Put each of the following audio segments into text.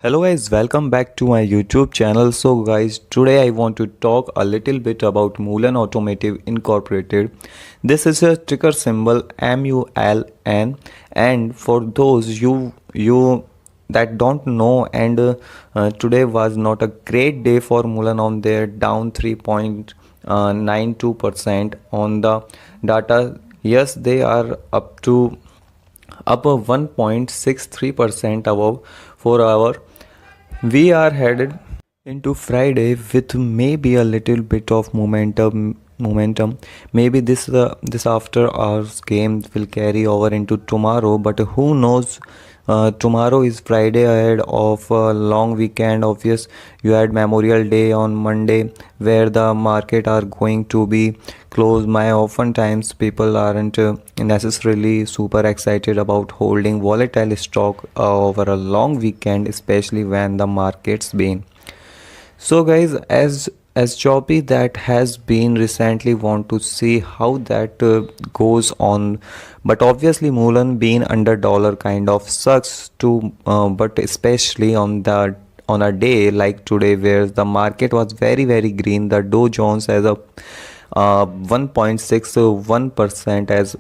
Hello guys, welcome back to my YouTube channel. So guys, today I want to talk a little bit about Mullen Automotive Incorporated. This is a ticker symbol MULN, and for those you that don't know, today was not a great day for Mullen on their down 3.92% on the data. Yes, they are up a 1.63% above 4 hour. We are headed into Friday with maybe a little bit of momentum. Maybe this after hours game will carry over into tomorrow, but who knows. Tomorrow is Friday ahead of a long weekend. Obvious, you had Memorial Day on Monday, where the market are going to be closed. My oftentimes people aren't necessarily super excited about holding volatile stock over a long weekend, especially when the market's been so guys, as choppy that has been recently, want to see how that goes on. But obviously, Mullen being under dollar kind of sucks too. But especially on a day like today, where the market was very green, the Dow Jones has a 1.61%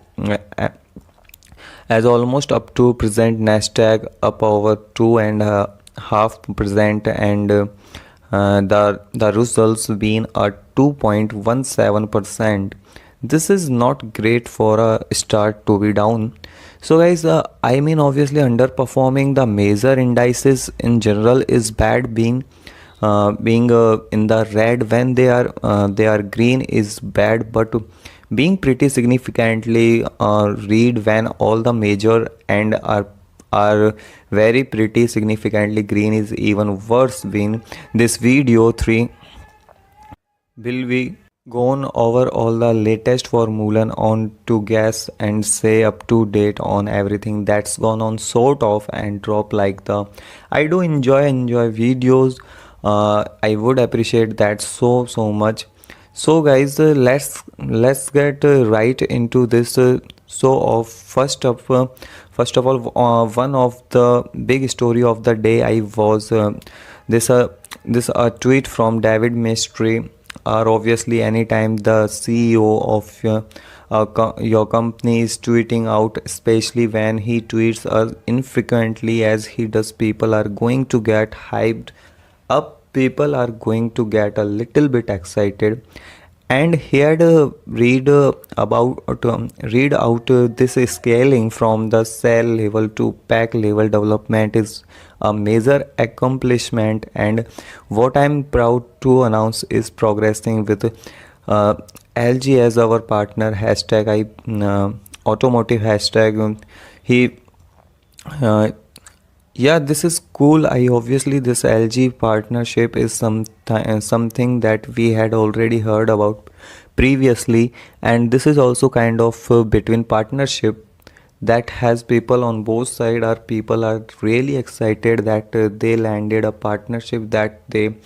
as almost up to present. Nasdaq up over 2.5%, the results been at 2.17%. This is not great for a start to be down. So guys, I mean obviously underperforming the major indices in general is bad. Being in the red when they are green is bad, but being pretty significantly red when all the major and are very pretty significantly green is even worse. In this video 3 will be gone over all the latest for Mullen on to guess and say up to date on everything that's gone on sort of and drop like the I do enjoy videos. I would appreciate that so much. So guys, let's get right into this. First of all, one of the big story of the day I was this this tweet from David Mistry. Or obviously, anytime the CEO of your company is tweeting out, especially when he tweets infrequently as he does, people are going to get hyped up. People are going to get a little bit excited, and he had read out this scaling from the cell level to pack level development is a major accomplishment, and what I'm proud to announce is progressing with LG as our partner. Hashtag automotive hashtag he uh, yeah, this is cool. I obviously this LG partnership is something that we had already heard about previously, and this is also kind of between partnership that has people on both sides. Are people are really excited that they landed a partnership that they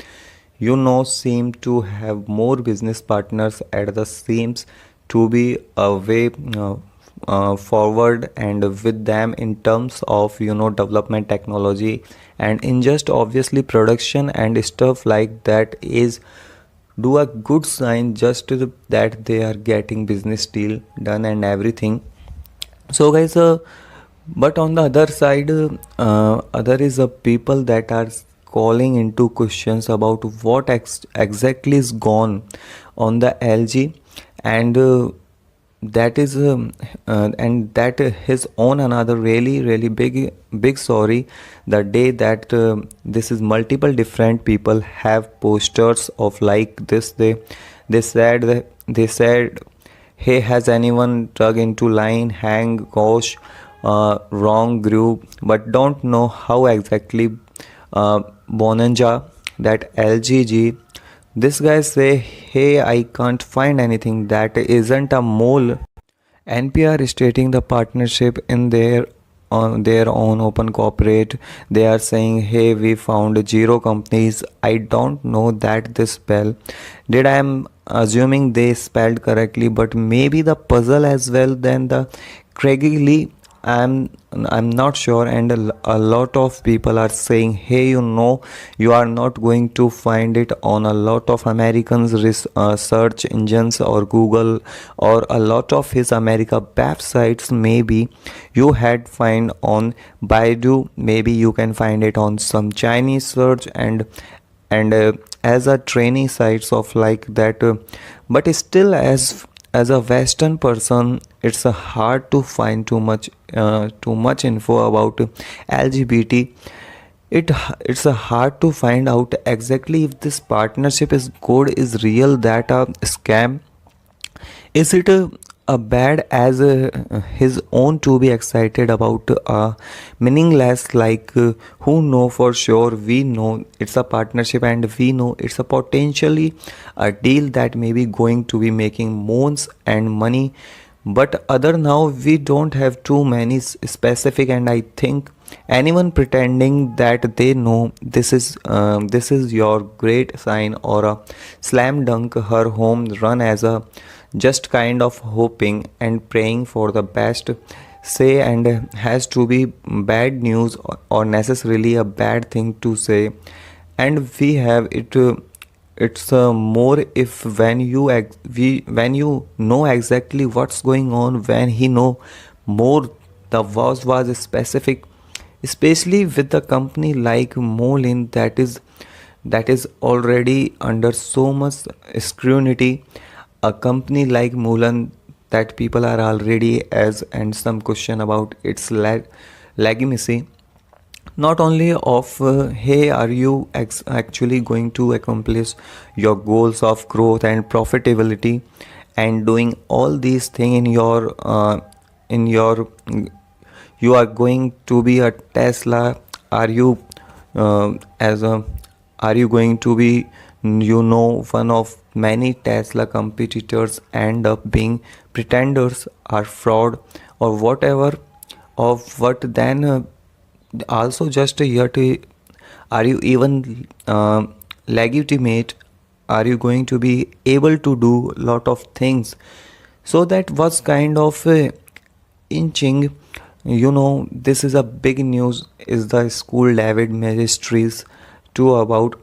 seem to have more business partners at the seems to be a way forward and with them in terms of development technology and in just obviously production and stuff like that is do a good sign just that they are getting business deal done and everything. So guys, but on the other side, other is people that are calling into questions about what exactly is gone on the LG, and that is and that his own another really big sorry the day that this is multiple different people have posters of like this. They said, hey, has anyone dug into line hang gosh, wrong group, but don't know how exactly. Bonanja that LGG. This guy say, hey, I can't find anything that isn't a mole. NPR is stating the partnership in on their own open corporate. They are saying, hey, we found 0 companies. I don't know that they spell. Did I am assuming they spelled correctly, but maybe the puzzle as well. Then the Craigily I'm not sure, and a lot of people are saying, hey, you are not going to find it on a lot of Americans search engines or Google or a lot of his America websites. Maybe you had find on Baidu, maybe you can find it on some Chinese search and as a training sites of like that, but still as a western person, it's hard to find too much info about LGBT. It's hard to find out exactly if this partnership is good, is real, that a scam, is it a bad as his own to be excited about meaningless, like who know for sure. We know it's a partnership and we know it's a potentially a deal that may be going to be making moons and money, but other now we don't have too many specific, and I think anyone pretending that they know this is your great sign or a slam dunk her home run as a just kind of hoping and praying for the best, say, and has to be bad news or necessarily a bad thing to say. And we have it it's more if when you know exactly what's going on, when he know more, the was specific, especially with a company like Mullen that is already under so much scrutiny, a company like Mullen that people are already as and some question about its legitimacy, not only of hey, are you actually going to accomplish your goals of growth and profitability and doing all these things in your you are going to be a Tesla, are you as a are you going to be, one of many Tesla competitors end up being pretenders or fraud or whatever of what, then also just yet are you even legitimate, are you going to be able to do lot of things. So that was kind of inching, this is a big news, is the school David ministries too about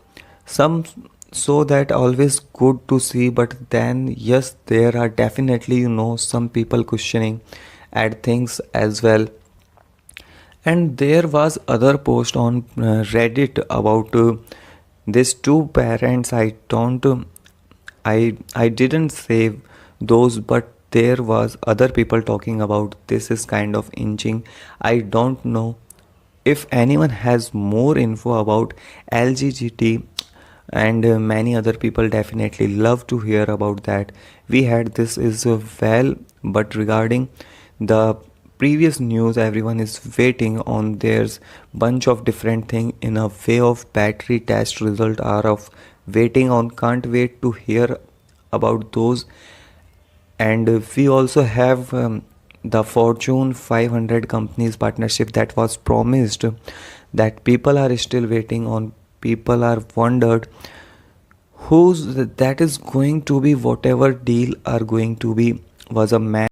some, so that always good to see. But then yes, there are definitely some people questioning at things as well. And there was other post on Reddit about these two parents. I didn't save those, but there was other people talking about this is kind of inching. I don't know if anyone has more info about LGBT, and many other people definitely love to hear about that. We had this is well, but regarding the previous news, everyone is waiting on. There's bunch of different thing in a way of battery test result are of waiting on, can't wait to hear about those. And we also have the Fortune 500 companies partnership that was promised, that people are still waiting on. People are wondered who's that is going to be, whatever deal are going to be, was a man